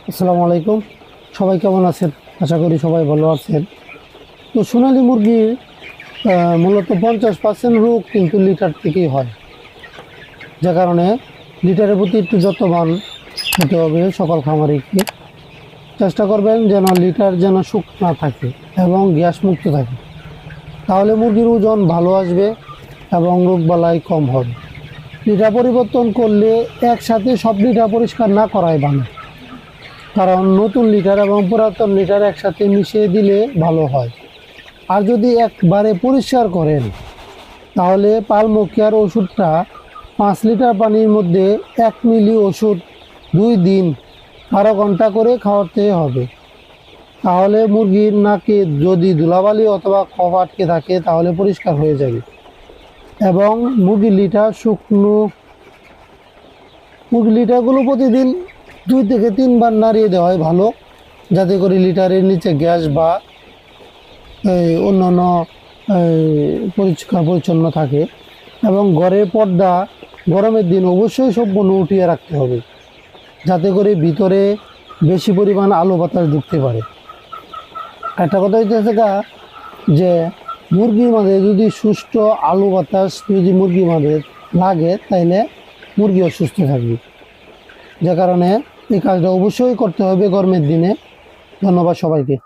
আসসালামু আলাইকুম। সবাই কেমন আছেন? আশা করি সবাই ভালো আছেন। তো সোনালী মুরগির মূলত 50% রোগ কিন্তু লিটার থেকেই হয়, যে কারণে লিটারের প্রতি একটু যত্নবান হতে হবে। সকল খামারিকে চেষ্টা করবেন যেন লিটার যেন শুকনো না থাকে এবং গ্যাস মুক্ত থাকে, তাহলে মুরগির ওজন ভালো আসবে এবং রোগবালাই কম হবে। লিটার পরিবর্তন করলে একসাথে সব লিটার পরিষ্কার না করাই ভালো, কারণ নতুন লিটার এবং পুরাতন লিটার একসাথে মিশিয়ে দিলে ভালো হয়। আর যদি একবারে পরিষ্কার করেন তাহলে পালমোকিয়ার ওষুধটা 5 লিটার পানির মধ্যে 1 মিলি ওষুধ 2 দিন 12 ঘন্টা করে খাওয়াতে হবে। তাহলে মুরগির নাকে যদি ধুলাবালি অথবা কফ আটকে থাকে তাহলে পরিষ্কার হয়ে যাবে। এবং মুরগির লিটারগুলো প্রতিদিন 2 থেকে 3 বার নাড়িয়ে দেওয়া হয় ভালো, যাতে করে লিটারের নিচে গ্যাস বা অন্যান্য পরিষ্কার পরিচ্ছন্ন থাকে। এবং ঘরের পর্দা গরমের দিন অবশ্যই সম্পূর্ণ উঠিয়ে রাখতে হবে, যাতে করে ভিতরে বেশি পরিমাণ আলো বাতাস ঢুকতে পারে। একটা কথা হইতেছে যে মুরগির মাঝে যদি সুষ্ঠু আলো বাতাস যদি মুরগির মাঝে লাগে তাইলে মুরগি অসুস্থ থাকবে, যে কারণে এই কাজটা অবশ্যই করতে হবে গরমের দিনে। ধন্যবাদ সবাইকে।